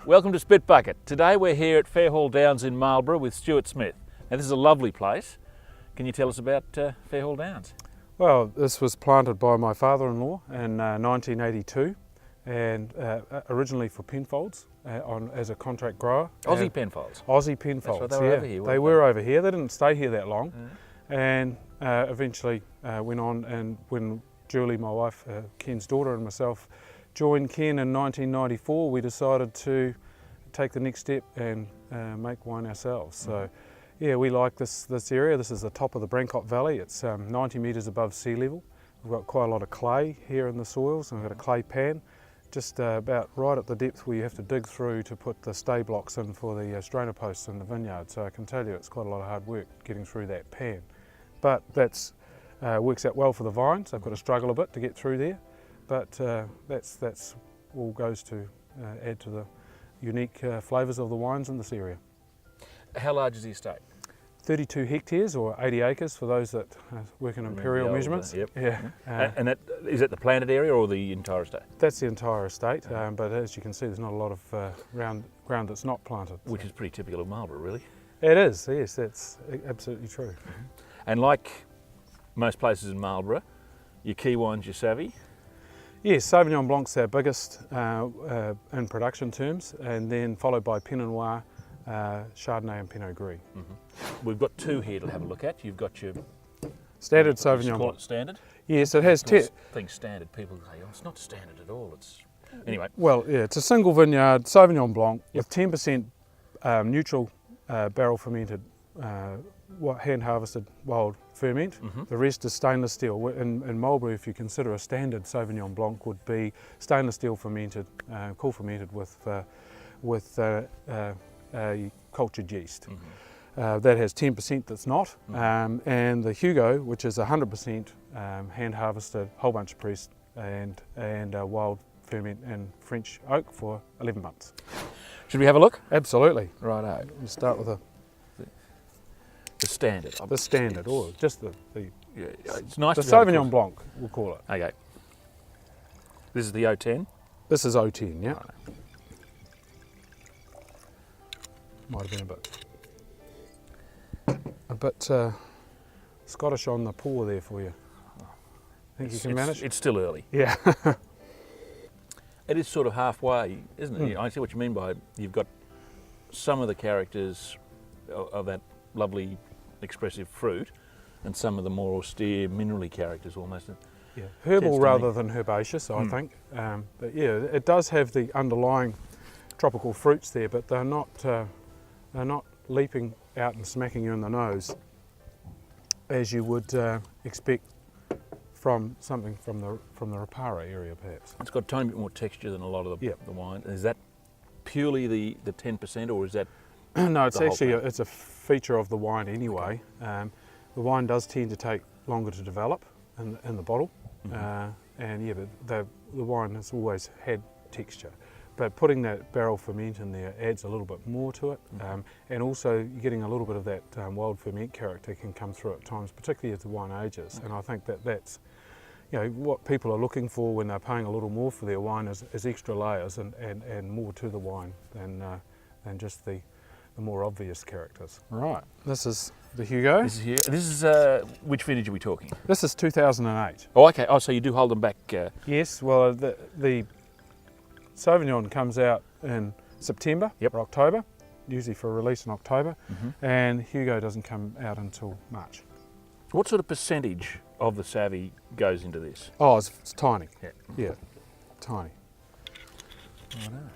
Welcome to Spitbucket. Today we're here at Fairhall Downs in Marlborough with Stuart Smith. Now this is a lovely place. Can you tell us about Fairhall Downs? Well, this was planted by my father-in-law in 1982 and originally for Penfolds as a contract grower. Aussie Penfolds? Aussie Penfolds, That's right, they were over here, They were over here. They didn't stay here that long and eventually went on, and when Julie, my wife, Ken's daughter, and myself joined Ken in 1994, we decided to take the next step and make wine ourselves. So yeah, we like this area. This is the top of the Brancott Valley. It's 90 metres above sea level. We've got quite a lot of clay here in the soils, and we've got a clay pan just about right at the depth where you have to dig through to put the stay blocks in for the strainer posts in the vineyard. So I can tell you it's quite a lot of hard work getting through that pan. But that's works out well for the vines. They've got to struggle a bit to get through there, but that's all goes to add to the unique flavours of the wines in this area. How large is the estate? 32 hectares, or 80 acres for those that work in imperial measurements. Yep. Yeah. And is that the planted area or the entire estate? That's the entire estate, but as you can see, there's not a lot of ground that's not planted. Which is pretty typical of Marlborough, really. It is, yes, that's absolutely true. And like most places in Marlborough, your key wines, your Savvy? Yes, Sauvignon Blanc's our biggest in production terms, and then followed by Pinot Noir, Chardonnay and Pinot Gris. We've got two here to have a look at. You've got your standard Just Sauvignon call Blanc. it standard? Yes, it has Think standard, people say, oh, it's not standard at all. It's anyway. Well, yeah, it's a single vineyard Sauvignon Blanc with 10% neutral barrel fermented, hand harvested wild ferment. The rest is stainless steel. In Marlborough, if you consider a standard Sauvignon Blanc would be stainless steel fermented, cool fermented with cultured yeast. That has 10% that's not, and the Hugo, which is 100% hand harvested, whole bunch pressed, and wild ferment in French oak for 11 months. Should we have a look? Absolutely. Righto. We'll start with The standard. the standard, or just the Yeah, it's nice. the to be able to Sauvignon Blanc, we'll call it. Okay. This is the 010. This is 010, yeah. Might have been a bit Scottish on the pour there for you. Think you can manage? It's still early. Yeah. It is sort of halfway, isn't it? I see what you mean by you've got some of the characters of that lovely expressive fruit and some of the more austere minerally characters almost. Yeah. Herbal rather than herbaceous, I think. But yeah, it does have the underlying tropical fruits there, but they're not leaping out and smacking you in the nose as you would expect from something from the Rapara area, perhaps. It's got a tiny bit more texture than a lot of the wine. Is that purely the 10%, or is that? No, it's actually thing? it's a feature of the wine anyway. The wine does tend to take longer to develop in the bottle, and yeah, but the wine has always had texture. But putting that barrel ferment in there adds a little bit more to it, and also getting a little bit of that wild ferment character can come through at times, particularly as the wine ages. And I think that's what people are looking for when they're paying a little more for their wine is extra layers and more to the wine than just the more obvious characters. Right. This is the Hugo. This is which vintage are we talking? This is 2008. Oh, okay. Oh, so you do hold them back. Yes. Well, the Sauvignon comes out in September or October, usually for release in October, and Hugo doesn't come out until March. What sort of percentage of the Savvy goes into this? Oh, it's tiny. Yeah. Tiny. I know.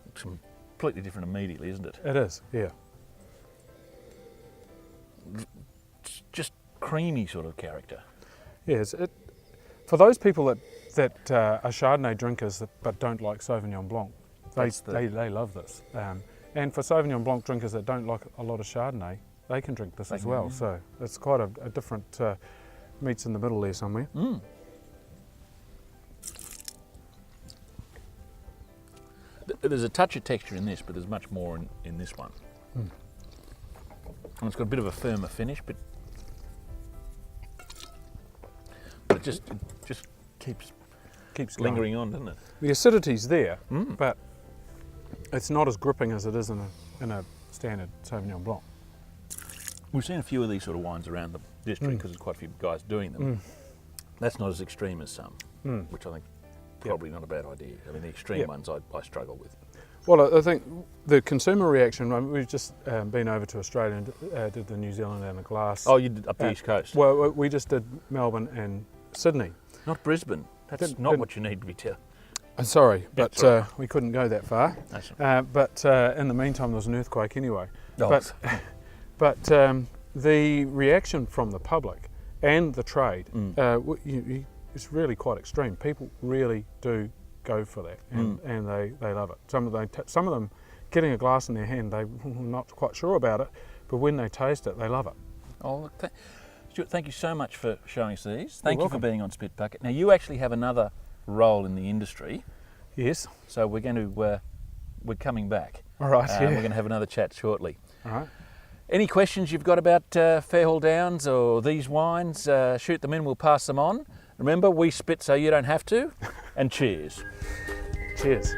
It's completely different immediately, isn't it? It is, yeah. It's just creamy sort of character. Yes, for those people that are Chardonnay drinkers but don't like Sauvignon Blanc, they love this. And for Sauvignon Blanc drinkers that don't like a lot of Chardonnay, they can drink this as well. So it's quite a different meets in the middle there somewhere. There's a touch of texture in this, but there's much more in this one. And it's got a bit of a firmer finish, but it just keeps keeps going. lingering on, doesn't it? The acidity's there, but it's not as gripping as it is in a standard Sauvignon Blanc. We've seen a few of these sort of wines around the district because there's quite a few guys doing them. That's not as extreme as some, which I think probably not a bad idea. I mean, the extreme ones I struggle with. Well, I think the consumer reaction, we've just been over to Australia and did the New Zealand and the glass. Oh, you did up the East Coast? Well, we just did Melbourne and Sydney. Not Brisbane. That's not what you need to be telling. I'm sorry, but right. we couldn't go that far. That's right. But in the meantime, there was an earthquake anyway. Oh. But the reaction from the public and the trade, it's really quite extreme. People really do go for that, and they love it. Some of them getting a glass in their hand, they're not quite sure about it, but when they taste it, they love it. Oh, Stuart, thank you so much for showing us these. Thank you welcome. for being on Spitbucket. Now, you actually have another role in the industry, Yes. so we're going to we're coming back. All right. We're going to have another chat shortly. All right. Any questions you've got about Fairhall Downs or these wines, shoot them in, we'll pass them on. Remember, we spit so you don't have to, and cheers. Cheers.